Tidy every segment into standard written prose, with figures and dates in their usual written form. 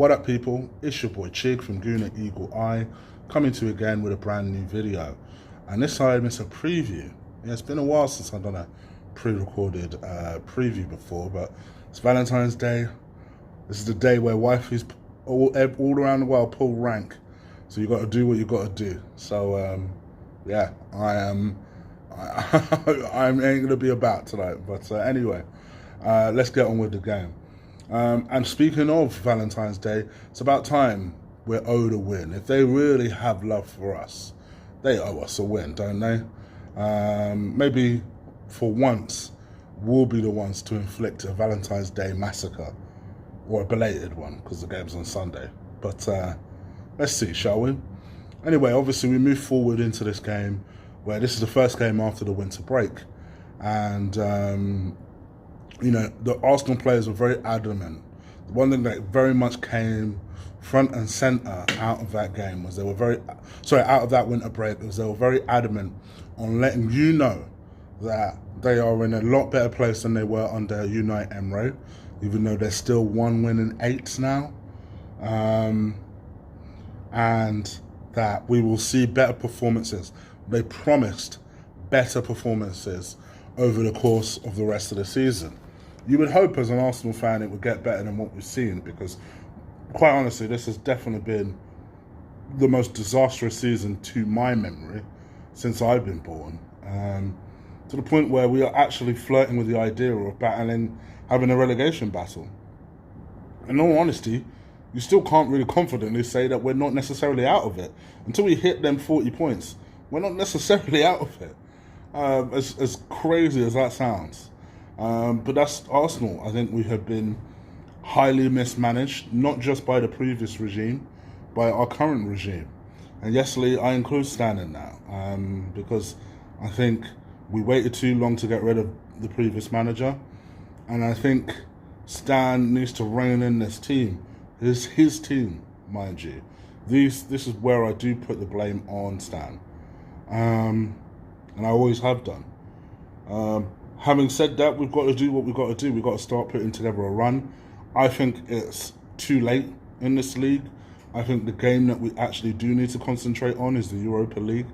What up, people? It's your boy Chig from Guna Eagle Eye, coming to you again with a brand new video. And this time it's a preview. Yeah, it's been a while since I've done a pre-recorded preview before, but it's Valentine's Day. This is the day where wifeys all around the world pull rank. So you got to do what you got to do. So yeah, I ain't gonna be about tonight. But anyway, let's get on with the game. And speaking of Valentine's Day, it's about time we're owed a win. If they really have love for us, they owe us a win, don't they? Maybe for once, we'll be the ones to inflict a Valentine's Day massacre, or a belated one, because the game's on Sunday. But let's see, shall we? Anyway, obviously we move forward into this game, where this is the first game after the winter break. And you know, the Arsenal players were very adamant. The one thing that very much came front and centre out of that game was out of that winter break, was they were very adamant on letting you know that they are in a lot better place than they were under Unai Emery, even though they're still 1 win in 8 now. And that we will see better performances. They promised better performances over the course of the rest of the season. You would hope as an Arsenal fan it would get better than what we've seen, because quite honestly this has definitely been the most disastrous season to my memory since I've been born, to the point where we are actually flirting with the idea of having a relegation battle. In all honesty, you still can't really confidently say that we're not necessarily out of it. Until we hit them 40 points, we're not necessarily out of it, as crazy as that sounds. But that's Arsenal. I think we have been highly mismanaged, not just by the previous regime, by our current regime. And yes, Lee, I include Stan in that, because I think we waited too long to get rid of the previous manager. And I think Stan needs to rein in this team. It's his team, mind you. This is where I do put the blame on Stan. And I always have done. Having said that, we've got to do what we've got to do. We've got to start putting together a run. I think it's too late in this league. I think the game that we actually do need to concentrate on is the Europa League,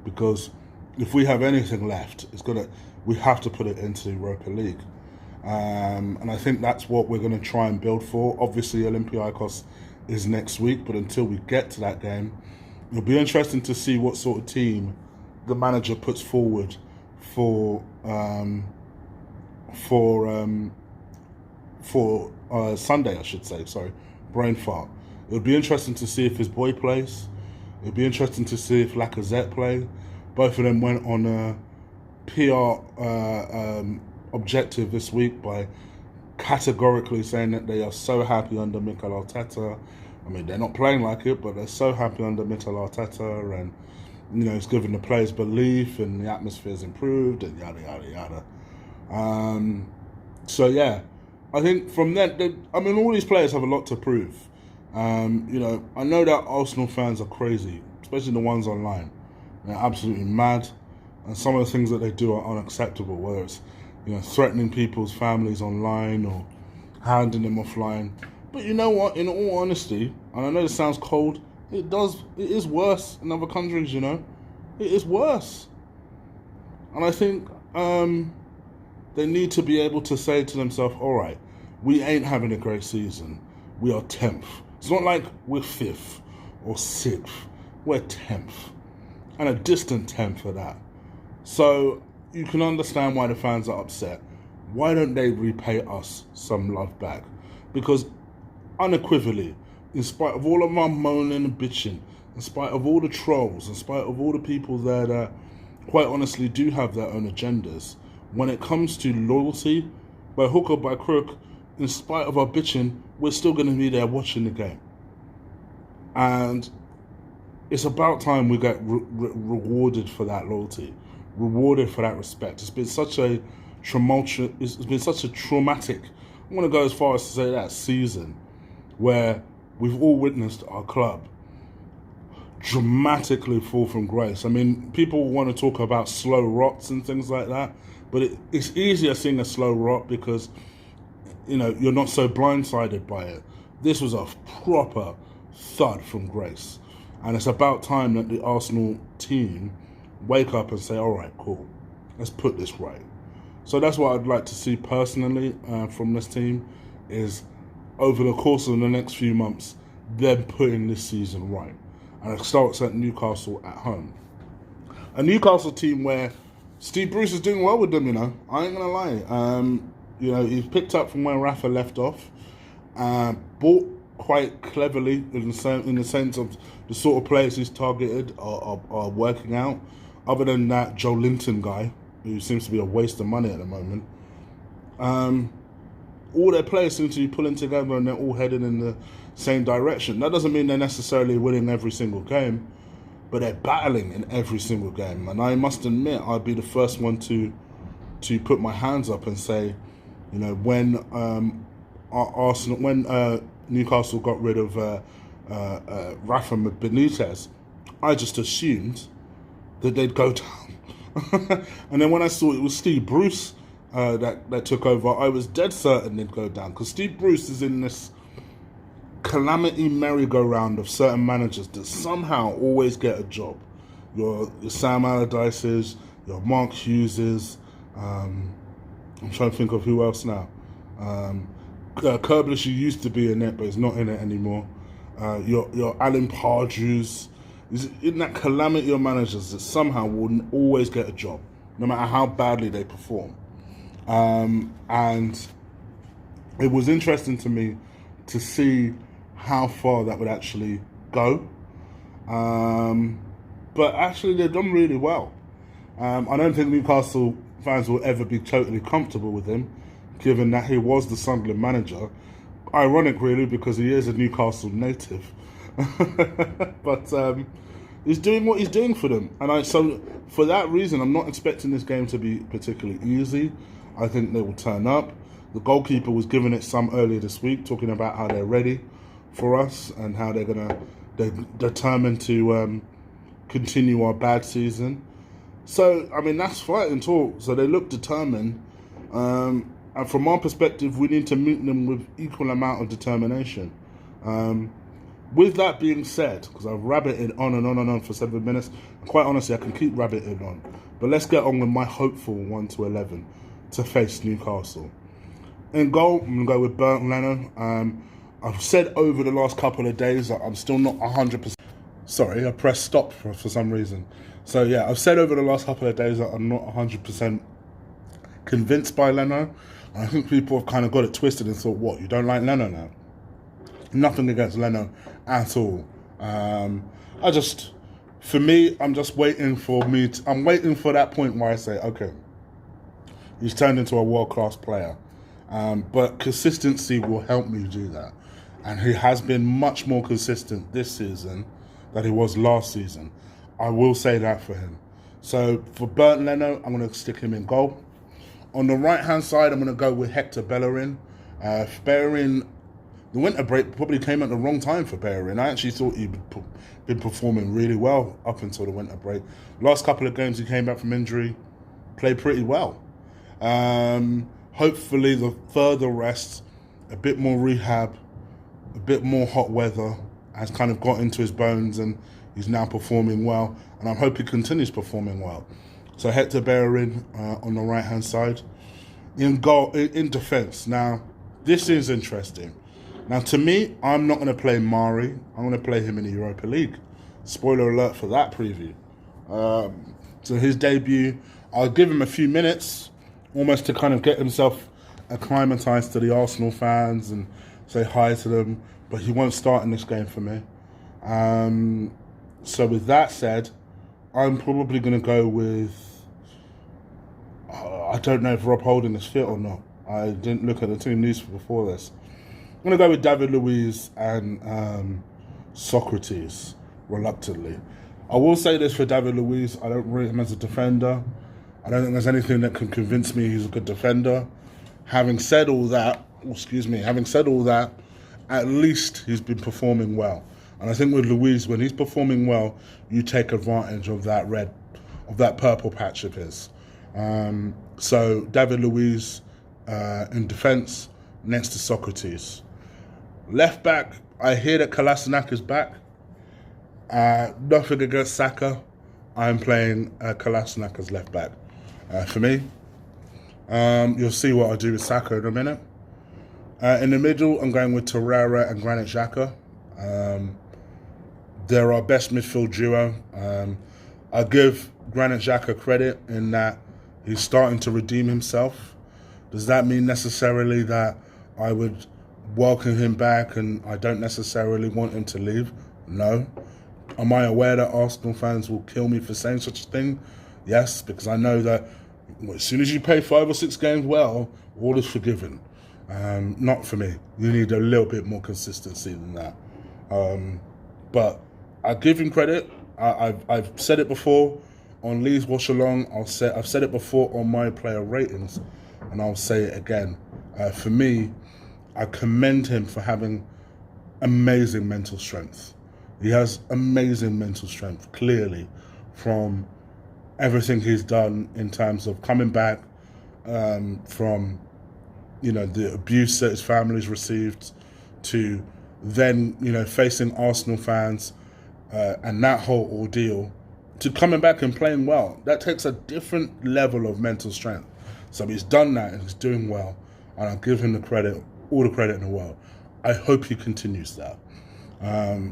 because if we have anything left, we have to put it into the Europa League. And I think that's what we're going to try and build for. Obviously, Olympiacos is next week, but until we get to that game, it'll be interesting to see what sort of team the manager puts forward for Sunday, I should say. Sorry, brain fart. It would be interesting to see if his boy plays. It would be interesting to see if Lacazette play. Both of them went on a PR objective this week by categorically saying that they are so happy under Mikel Arteta. I mean, they're not playing like it, but they're so happy under Mikel Arteta, and you know, it's given the players belief, and the atmosphere's improved, and yada yada yada. So yeah, I think from that, I mean, all these players have a lot to prove. You know, I know that Arsenal fans are crazy, especially the ones online. They're absolutely mad, and some of the things that they do are unacceptable. Whether it's, you know, threatening people's families online or handing them offline. But you know what? In all honesty, and I know this sounds cold, it is worse in other countries, you know. It is worse. And I think they need to be able to say to themselves, all right, we ain't having a great season. We are 10th. It's not like we're 5th or 6th. We're 10th. And a distant 10th at that. So you can understand why the fans are upset. Why don't they repay us some love back? Because unequivocally, in spite of all of our moaning and bitching, in spite of all the trolls, in spite of all the people there that quite honestly do have their own agendas, when it comes to loyalty, by hook or by crook, in spite of our bitching, we're still going to be there watching the game. And it's about time we get rewarded for that loyalty, rewarded for that respect. It's been such a traumatic, I'm going to go as far as to say that season, where we've all witnessed our club dramatically fall from grace. I mean, people want to talk about slow rots and things like that, but it's easier seeing a slow rot because, you know, you're not so blindsided by it. This was a proper thud from grace. And it's about time that the Arsenal team wake up and say, all right, cool, let's put this right. So that's what I'd like to see personally from this team, is over the course of the next few months, them putting this season right. And it starts at Newcastle at home. A Newcastle team where Steve Bruce is doing well with them, I ain't going to lie. He's picked up from where Rafa left off. Bought quite cleverly in the sense of the sort of players he's targeted are working out. Other than that Joe Linton guy, who seems to be a waste of money at the moment, all their players seem to be pulling together and they're all heading in the same direction. That doesn't mean they're necessarily winning every single game, but they're battling in every single game. And I must admit, I'd be the first one to put my hands up and say, when Newcastle got rid of Rafa Benitez, I just assumed that they'd go down. And then when I saw it was Steve Bruce that took over, I was dead certain they'd go down, because Steve Bruce is in this calamity merry-go-round of certain managers that somehow always get a job. Your Sam Allardyce's, your Mark Hughes's, I'm trying to think of who else now. Kerbalish, who used to be in it, but he's not in it anymore. Your Alan Pardew's. Is in that calamity of managers that somehow will always get a job, no matter how badly they perform. And it was interesting to me to see how far that would actually go. But actually, they've done really well. I don't think Newcastle fans will ever be totally comfortable with him, given that he was the Sunderland manager. Ironic, really, because he is a Newcastle native. But he's doing what he's doing for them. And so for that reason, I'm not expecting this game to be particularly easy. I think they will turn up. The goalkeeper was giving it some earlier this week, talking about how they're ready for us and how they're determined to continue our bad season. So, that's fighting talk. So they look determined. And from our perspective, we need to meet them with equal amount of determination. With that being said, because I've rabbited on and on and on for 7 minutes, and quite honestly, I can keep rabbiting on. But let's get on with my hopeful 1 to 11 to face Newcastle. In goal, I'm going to go with Bernd Leno. I've said over the last couple of days that I'm still not 100%. Sorry, I pressed stop for some reason. So yeah, I've said over the last couple of days that I'm not 100% convinced by Leno. I think people have kind of got it twisted and thought, what, you don't like Leno now? Nothing against Leno at all. For me, I'm just waiting for I'm waiting for that point where I say, okay, he's turned into a world-class player. But consistency will help me do that. And he has been much more consistent this season than he was last season. I will say that for him. So for Bernd Leno, I'm going to stick him in goal. On the right-hand side, I'm going to go with Hector Bellerin. Bellerin, the winter break probably came at the wrong time for Bellerin. I actually thought he'd been performing really well up until the winter break. Last couple of games he came back from injury, played pretty well. Hopefully the further rest, a bit more rehab, a bit more hot weather has kind of got into his bones and he's now performing well. And I hope he continues performing well. So Hector Bellerin on the right-hand side. In goal, in defence. Now, this is interesting. Now, to me, I'm not going to play Mari. I'm going to play him in the Europa League. Spoiler alert for that preview. So his debut, I'll give him a few minutes, almost to kind of get himself acclimatised to the Arsenal fans and say hi to them. But he won't start in this game for me. So with that said, I'm probably going to go with... I don't know if Rob Holding is fit or not. I didn't look at the team news before this. I'm going to go with David Luiz and Socrates, reluctantly. I will say this for David Luiz. I don't rate him as a defender. I don't think there's anything that can convince me he's a good defender. Having said all that, at least he's been performing well. And I think with Luiz, when he's performing well, you take advantage of that purple patch of his. So David Luiz in defence next to Socrates. Left back, I hear that Kolasinac is back. Nothing against Saka. I'm playing Kolasinac as left back. For me, you'll see what I do with Saka in a minute. In the middle, I'm going with Torreira and Granit Xhaka. They're our best midfield duo. I give Granit Xhaka credit in that he's starting to redeem himself. Does that mean necessarily that I would welcome him back and I don't necessarily want him to leave? No. Am I aware that Arsenal fans will kill me for saying such a thing? Yes, because I know that as soon as you play 5 or 6 games well, all is forgiven. Not for me. You need a little bit more consistency than that. But I give him credit. I've said it before on Lee's Watch Along. I've said it before on my player ratings, and I'll say it again. For me, I commend him for having amazing mental strength. He has amazing mental strength, clearly, from everything he's done in terms of coming back from, the abuse that his family's received, to then, facing Arsenal fans and that whole ordeal, to coming back and playing well. That takes a different level of mental strength. So he's done that and he's doing well, and I'll give him the credit, all the credit in the world. I hope he continues that.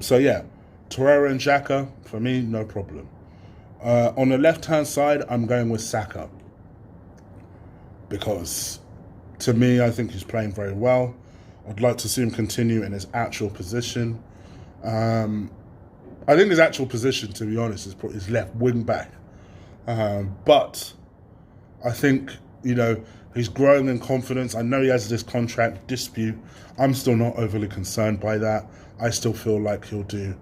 So yeah, Torreira and Xhaka, for me, no problem. On the left-hand side, I'm going with Saka. Because, to me, I think he's playing very well. I'd like to see him continue in his actual position. I think his actual position, to be honest, is left wing back. But I think, he's growing in confidence. I know he has this contract dispute. I'm still not overly concerned by that. I still feel like he'll do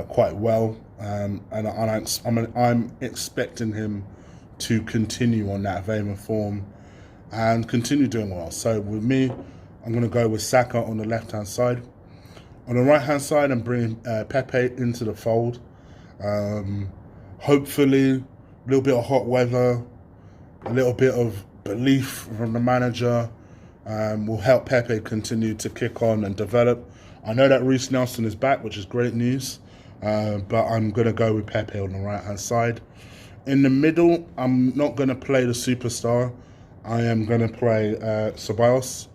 quite well. And I'm expecting him to continue on that vein of form and continue doing well. So with me, I'm going to go with Saka on the left-hand side. On the right-hand side, I'm bringing Pepe into the fold. Hopefully, a little bit of hot weather, a little bit of belief from the manager will help Pepe continue to kick on and develop. I know that Reece Nelson is back, which is great news, but I'm going to go with Pepe on the right-hand side. In the middle, I'm not going to play the superstar. I am going to play Ceballos,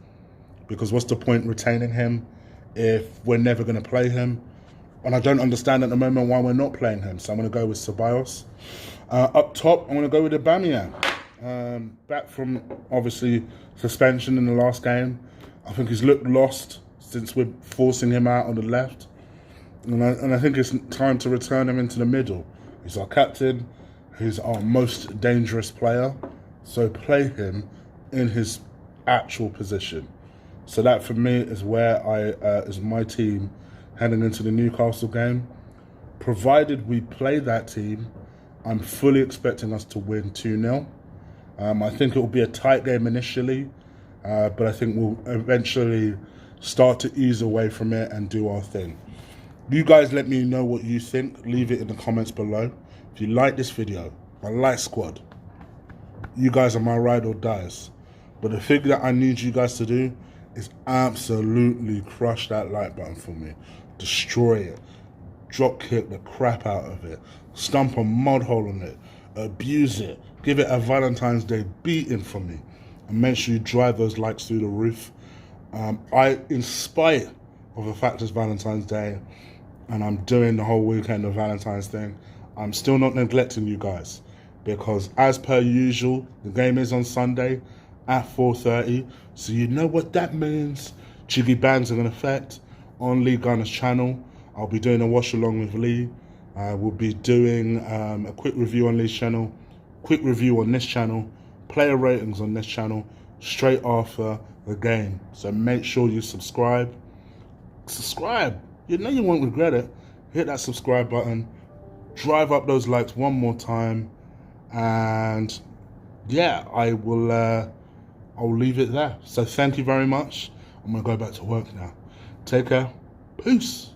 because what's the point retaining him if we're never going to play him? And I don't understand at the moment why we're not playing him, so I'm going to go with Ceballos. Up top, I'm going to go with Aubameyang. Back from, obviously, suspension in the last game. I think he's looked lost since we're forcing him out on the left. And I think it's time to return him into the middle. He's our captain. He's our most dangerous player. So play him in his actual position. So that, for me, is where is my team heading into the Newcastle game. Provided we play that team, I'm fully expecting us to win 2-0. I think it will be a tight game initially, but I think we'll eventually start to ease away from it and do our thing. You guys let me know what you think. Leave it in the comments below. If you like this video, my light squad, you guys are my ride or dies. But the thing that I need you guys to do is absolutely crush that like button for me. Destroy it. Drop kick the crap out of it. Stump a mud hole on it. Abuse it. Give it a Valentine's Day beating for me. And make sure you drive those likes through the roof. In spite of the fact it's Valentine's Day and I'm doing the whole weekend of Valentine's thing, I'm still not neglecting you guys. Because as per usual, the game is on Sunday at 4:30. So you know what that means. Chiggy bangs are in effect on Lee Gunner's channel. I'll be doing a watch along with Lee. We'll be doing a quick review on Lee's channel, quick review on this channel, player ratings on this channel, straight after the game. So make sure you subscribe. Subscribe. You know you won't regret it. Hit that subscribe button. Drive up those likes one more time. And yeah, I'll leave it there. So thank you very much. I'm going to go back to work now. Take care. Peace.